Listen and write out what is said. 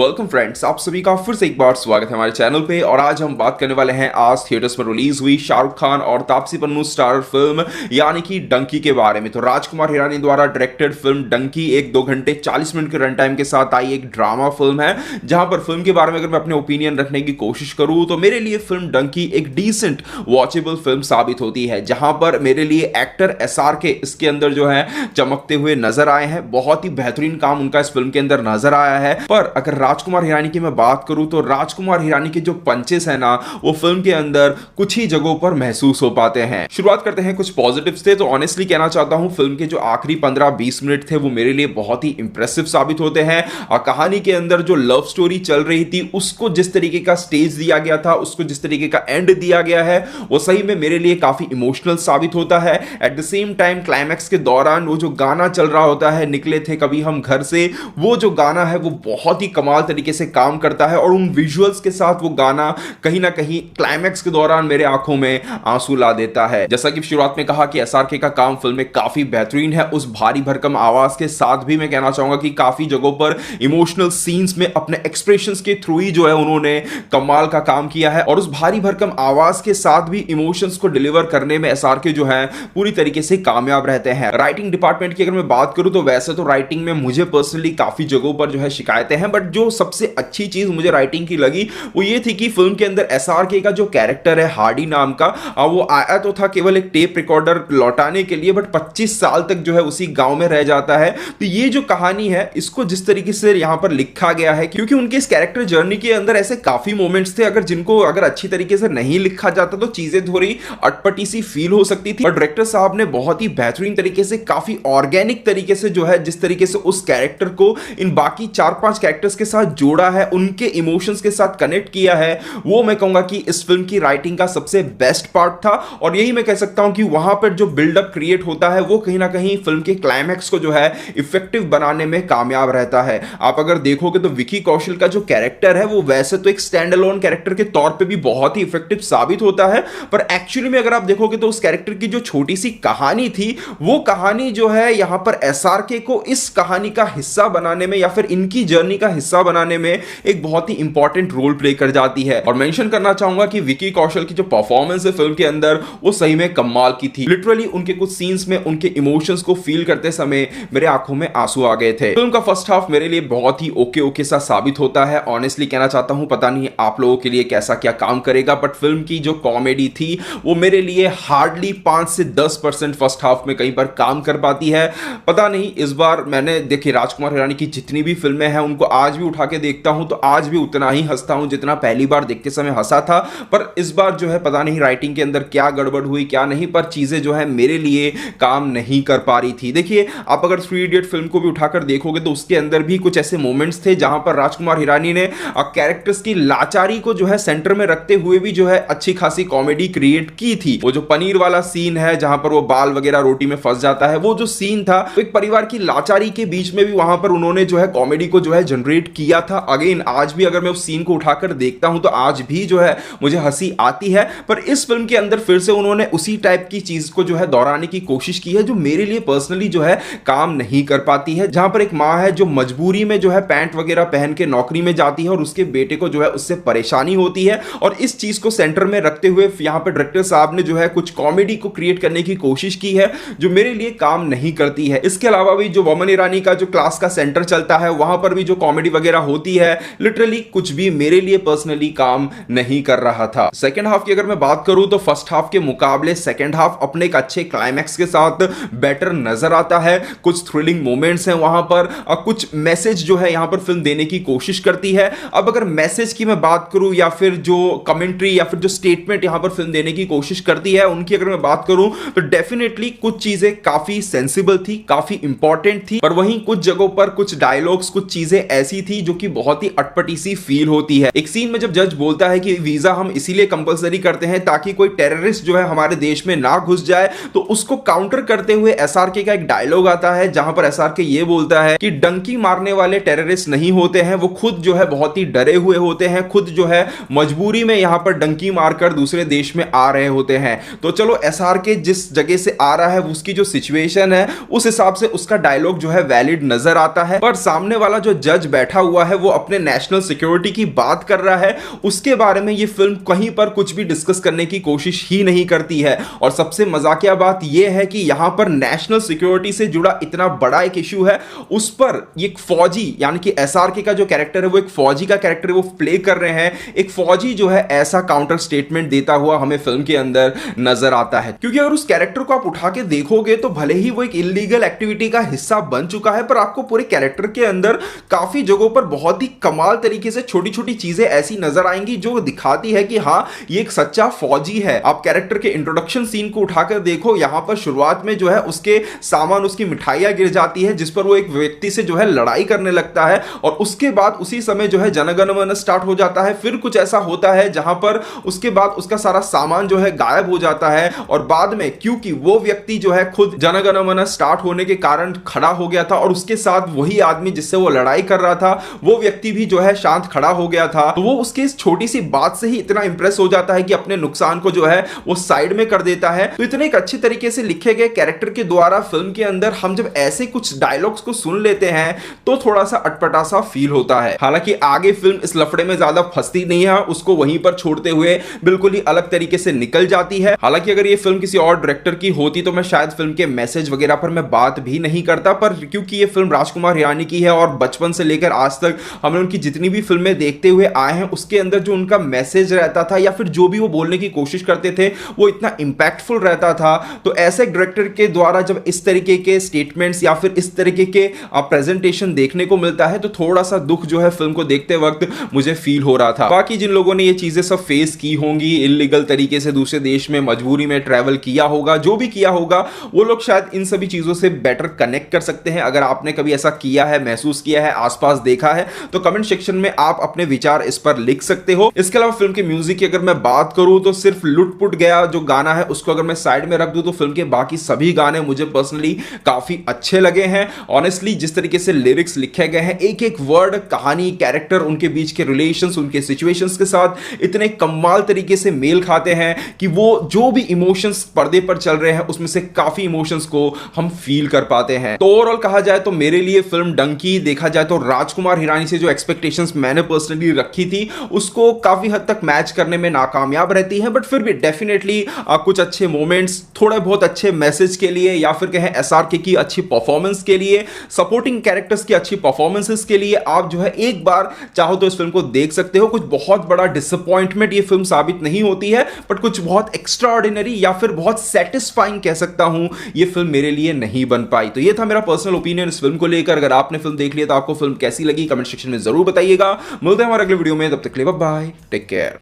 Welcome friends, आप सभी का फिर से एक बार स्वागत है हमारे चैनल पे। और आज हम बात करने वाले हैं आज थिएटर्स में रिलीज हुई शाहरुख खान और तापसी पन्नू स्टार फिल्म यानी कि डंकी के बारे में। तो राजकुमार हिरानी द्वारा डायरेक्टेड फिल्म डंकी एक 2 घंटे 40 मिनट के रन टाइम के साथ आई एक ड्रामा फिल्म है, जहां पर फिल्म के बारे में अगर मैं अपने ओपिनियन रखने की कोशिश करूं तो मेरे लिए फिल्म डंकी एक डिसेंट वॉचेबल फिल्म साबित होती है, जहां पर मेरे लिए एक्टर SRK इसके अंदर जो है चमकते हुए नजर आए हैं। बहुत ही बेहतरीन काम उनका इस फिल्म के अंदर नजर आया है। पर अगर राजकुमार हिरानी की मैं बात करूं तो राजकुमार हिरानी के जो पंचेस है ना, वो फिल्म के अंदर कुछ ही जगहों पर महसूस हो पाते हैं। शुरुआत करते हैं कुछ पॉजिटिव्स से। तो ऑनेस्टली कहना चाहता हूं, फिल्म के जो आखिरी 15-20 मिनट थे वो मेरे लिए बहुत ही इंप्रेसिव साबित होते हैं। कहानी के अंदर जो लव स्टोरी चल रही थी उसको जिस तरीके का स्टेज दिया गया था, उसको जिस तरीके का एंड दिया गया है, वो सही में मेरे लिए काफी इमोशनल साबित होता है। At the same time climax के दौरान वो जो गाना चल रहा होता है, निकले थे कभी हम घर से, वो जो गाना है वो बहुत ही कमाल तरीके से काम करता है। और उन विजुअल्स के साथ वो गाना कहीं ना कहीं क्लाइमैक्स के दौरान मेरे आंखों में आंसू ला देता है। जैसा कि शुरुआत में कहा कि SRK का काम फिल्म में काफी बेहतरीन है। उस भारी भरकम आवाज के साथ भी मैं कहना चाहूंगा कि काफी जगहों पर इमोशनल सीन्स में अपने एक्सप्रेशंस के थ्रू ही जो है उन्होंने कमाल का काम किया है। और उस भारी भरकम आवाज के साथ भी इमोशंस को डिलीवर करने में SRK जो है पूरी तरीके से कामयाब रहते हैं। राइटिंग डिपार्टमेंट की अगर मैं बात करूं तो वैसे तो राइटिंग में मुझे पर्सनली काफी जगहों पर जो है शिकायतें हैं, बट जो सबसे अच्छी चीज मुझे राइटिंग की लगी वो ये थी कि फिल्म के अंदर SRK का जो कैरेक्टर है हार्डी नाम का, वो आया तो था केवल एक टेप रिकॉर्डर लौटाने के लिए, बट 25 साल तक जो है उसी गांव में रह जाता है। तो ये जो कहानी है इसको जिस तरीके से यहां पर लिखा गया है, क्योंकि उनके इस कैरेक्टर जर्नी के अंदर ऐसे काफी मोमेंट्स थे जिनको अगर अच्छी तरीके से नहीं लिखा जाता तो चीजें थोड़ी अटपटी सी फील हो सकती थी। और डायरेक्टर साहब ने बहुत ही बेहतरीन तरीके से, काफी ऑर्गेनिक तरीके से जो है जिस तरीके से उस कैरेक्टर को इन बाकी 4-5 कैरेक्टर्स के साथ जोड़ा है, उनके इमोशंस के साथ कनेक्ट किया है, वो मैं कहूंगा कि इस फिल्म की राइटिंग का सबसे बेस्ट पार्ट था। और यही मैं कह सकता हूं कि वहां पर जो बिल्डअप क्रिएट होता है वो कहीं ना कहीं फिल्म के क्लाइमैक्स को जो है इफेक्टिव बनाने में कामयाब रहता है। आप अगर देखोगे तो विकी कौशल का जो कैरेक्टर है वो वैसे तो एक स्टैंड अलोन कैरेक्टर के तौर पे भी बहुत ही इफेक्टिव साबित होता है, पर एक्चुअली में अगर आप देखोगे तो उस कैरेक्टर की जो छोटी सी कहानी थी, वो कहानी जो है यहां पर SRK को इस कहानी का हिस्सा बनाने में या फिर इनकी जर्नी का हिस्सा बनाने में एक बहुत ही इंपॉर्टेंट रोल प्ले कर जाती है। और मेंशन करना चाहूंगा कि विकी कौशल की जो परफॉर्मेंस है फिल्म के अंदर वो सही में कमाल की थी। लिटरली उनके कुछ सीन्स में उनके इमोशंस को फील करते समय मेरे आंखों में आंसू आ गए थे। फिल्म का फर्स्ट हाफ मेरे लिए बहुत ही ओके सा साबित होता है। ऑनेस्टली कहना चाहता हूं, पता नहीं आप लोगों के लिए कैसा क्या काम करेगा, बट फिल्म की जो कॉमेडी थी वो मेरे लिए हार्डली 5 से 10% फर्स्ट हाफ में कहीं पर काम कर पाती है। पता नहीं, इस बार मैंने देखी राजकुमार हिरानी की जितनी भी फिल्में हैं उनको आज भी उठा के देखता हूं तो आज भी उतना ही हंसता हूं जितना पहली बार देखते समय हंसा था। पर इस बार जो है पता नहीं राइटिंग के अंदर क्या गड़बड़ हुई क्या नहीं, पर चीजें जो है मेरे लिए काम नहीं कर पा रही थी। देखिए, आप अगर 3 इडियट फिल्म को भी उठाकर देखोगे तो उसके अंदर भी कुछ ऐसे मोमेंट्स थे जहां पर राजकुमार हिरानी ने कैरेक्टर्स की लाचारी को जो है सेंटर में रखते हुए भी जो है अच्छी खासी कॉमेडी क्रिएट की थी। वो जो पनीर वाला सीन है जहां पर वो बाल वगैरह रोटी में फंस जाता है, वो जो सीन था एक परिवार की लाचारी के बीच में भी वहां पर उन्होंने जो है कॉमेडी को जो है जनरेट किया था। अगेन आज भी अगर मैं उस सीन को उठाकर देखता हूं तो आज भी जो है मुझे हंसी आती है। पर इस फिल्म के अंदर फिर से उन्होंने उसी टाइप की चीज को जो है दोहराने की कोशिश की है जो मेरे लिए पर्सनली जो है काम नहीं कर पाती है। जहां पर एक मां है जो मजबूरी में जो है पैंट वगैरह पहन के नौकरी में जाती है और उसके बेटे को जो है उससे परेशानी होती है, और इस चीज को सेंटर में रखते हुए यहां पर डायरेक्टर साहब ने जो है कुछ कॉमेडी को क्रिएट करने की कोशिश की है जो मेरे लिए काम नहीं करती है। इसके अलावा भी जो वमन ईरानी का जो क्लास का सेंटर चलता है वहां पर भी जो कॉमेडी वगैरह होती है, लिटरली कुछ भी मेरे लिए पर्सनली काम नहीं कर रहा था। सेकंड हाफ की अगर मैं बात करूं तो फर्स्ट हाफ के मुकाबले सेकंड हाफ अपने एक अच्छे क्लाइमैक्स के साथ बेटर नजर आता है। कुछ थ्रिलिंग मोमेंट्स हैं वहां पर, कुछ मैसेज जो है यहां पर फिल्म देने की कोशिश करती है। अब अगर मैसेज की मैं बात करूं या फिर जो कमेंट्री या फिर जो स्टेटमेंट यहां पर फिल्म देने की कोशिश करती है उनकी अगर मैं बात करूं तो डेफिनेटली कुछ चीजें काफी सेंसिबल थी, काफी इंपॉर्टेंट थी, पर वहीं कुछ जगहों पर कुछ डायलॉग्स, कुछ चीजें ऐसी थी जो कि बहुत ही अटपटी सी फील होती है। एक सीन में जब जज बोलता है कि वीजा हम इसीलिए कंपलसरी करते हैं ताकि कोई टेररिस्ट जो है हमारे देश में ना घुस जाए, तो उसको काउंटर करते हुए SRK का एक डायलॉग आता है जहां पर SRK ये बोलता है कि डंकी मारने वाले टेररिस्ट नहीं होते हैं, वो खुद जो है बहुत ही डरे हुए होते हैं, खुद जो है मजबूरी में यहां पर डंकी मारकर दूसरे देश में आ रहे होते हैं। तो चलो SRK जिस जगह से आ रहा है उसकी जो सिचुएशन है उस हिसाब से उसका डायलॉग जो है वैलिड नजर आता है, पर सामने वाला जो जज बैठा हुआ है वो अपने नेशनल सिक्योरिटी की बात कर रहा है, उसके बारे में ये फिल्म कहीं पर कुछ भी डिस्कस करने की कोशिश ही नहीं करती है। और सबसे मजाकिया बात यह है कि यहां पर नेशनल सिक्योरिटी से जुड़ा इतना बड़ा एक इशू है, उस पर एक फौजी यानी कि एसआरके का जो कैरेक्टर है वो एक फौजी का कैरेक्टर है, वो प्ले कर रहे हैं। एक फौजी जो है ऐसा काउंटर स्टेटमेंट देता हुआ हमें फिल्म के अंदर नजर आता है। क्योंकि अगर उस कैरेक्टर को आप उठा के देखोगे तो भले ही वो एक इलीगल एक्टिविटी का हिस्सा बन चुका है, पर आपको पूरे कैरेक्टर के अंदर काफी जगहों पर बहुत ही कमाल तरीके से छोटी छोटी चीजें ऐसी नजर आएंगी जो दिखाती है कि हाँ ये एक सच्चा फौजी है। आप कैरेक्टर के इंट्रोडक्शन सीन को उठाकर देखो, यहां पर शुरुआत में जो है उसके सामान, उसकी मिठाइयां गिर जाती है जिस पर वो एक व्यक्ति से जो है लड़ाई करने लगता है, और उसके बाद उसी समय जो है जन गण मन स्टार्ट हो जाता है। फिर कुछ ऐसा होता है जहां पर उसके बाद उसका सारा सामान जो है गायब हो जाता है, और बाद में क्योंकि वो व्यक्ति जो है खुद जन गण मन स्टार्ट होने के कारण खड़ा हो गया था, और उसके साथ वही आदमी जिससे वो लड़ाई कर रहा था वो व्यक्ति भी जो है शांत खड़ा हो गया था, तो वो उसकी इस छोटी सी बात से ही इतना इंप्रेस हो जाता है कि अपने नुकसान को जो है वो साइड में कर देता है। तो इतने एक अच्छे तरीके से लिखे गए कैरेक्टर के द्वारा फिल्म के अंदर हम जब ऐसे कुछ डायलॉग्स को सुन लेते हैं तो थोड़ा सा अटपटा सा फील होता है। हालांकि आगे फिल्म इस लफड़े में ज्यादा फंसती नहीं है, उसको वहीं पर छोड़ते हुए बिल्कुल ही अलग तरीके से निकल जाती है। हालांकि अगर ये फिल्म किसी और डायरेक्टर की होती तो मैं शायद फिल्म के मैसेज वगैरह पर मैं बात भी नहीं करता, पर क्योंकि ये फिल्म राजकुमार हिरानी की है और बचपन से लेकर आज तक हमने उनकी जितनी भी फिल्में देखते हुए आए हैं उसके अंदर जो उनका मैसेज रहता था या फिर जो भी वो बोलने की कोशिश करते थे वो इतना इंपैक्टफुल रहता था। तो ऐसे डायरेक्टर के द्वारा जब इस तरीके के स्टेटमेंट्स या फिर इस तरीके के प्रेजेंटेशन देखने को मिलता है तो थोड़ा सा दुख जो है फिल्म को देखते वक्त मुझे फील हो रहा था। बाकी जिन लोगों ने ये चीजें सब फेस की होंगी, इलीगल तरीके से दूसरे देश में मजबूरी में ट्रैवल किया होगा, जो भी किया होगा, वो लोग शायद इन सभी चीजों से बेटर कनेक्ट कर सकते हैं। अगर आपने कभी ऐसा किया है, महसूस किया है, आसपास देखा है, तो कमेंट सेक्शन में आप अपने विचार इस पर लिख सकते हो। इसके अलावा फिल्म के म्यूजिक की अगर मैं बात करूं तो सिर्फ लुट-पुट गया जो गाना है उसको अगर मैं साइड में रख दूं तो फिल्म के बाकी सभी गाने मुझे पर्सनली काफी अच्छे लगे हैं। ऑनेस्टली जिस तरीके से लिरिक्स लिखे गए हैं, एक एक वर्ड, कहानी, कैरेक्टर, उनके बीच के रिलेशंस, उनके सिचुएशंस के साथ इतने कमाल तरीके से मेल खाते हैं कि वो जो भी इमोशंस पर्दे पर चल रहे हैं उसमें से काफी इमोशंस को हम फील कर पाते हैं। तो ओवरऑल कहा जाए तो मेरे लिए फिल्म डंकी, देखा जाए तो राजकुमार हिरानी से जो एक्सपेक्टेशंस मैंने पर्सनली रखी थी उसको काफी हद तक मैच करने में नाकामयाब रहती है, बट फिर भी डेफिनेटली कुछ अच्छे मोमेंट्स, थोड़े बहुत अच्छे मैसेज के लिए या फिर कहें एसआरके की अच्छी परफॉर्मेंस के लिए, सपोर्टिंग कैरेक्टर्स की अच्छी परफॉर्मेंसेस के लिए आप जो है एक बार चाहो तो इस फिल्म को देख सकते हो। कुछ बहुत बड़ा डिसअपॉइंटमेंट ये फिल्म साबित नहीं होती है, बट कुछ बहुत एक्स्ट्राऑर्डिनरी या फिर बहुत सेटिस्फाइंग कह सकता हूं ये फिल्म मेरे लिए नहीं बन पाई। तो ये था मेरा पर्सनल ओपिनियन इस फिल्म को लेकर। अगर आपने फिल्म देख लिया तो आपको फिल्म कैसी लगी कमेंट सेक्शन में जरूर बताइएगा। मिलते हैं हमारे अगले वीडियो में, तब तक के लिए बाय बाय, टेक केयर।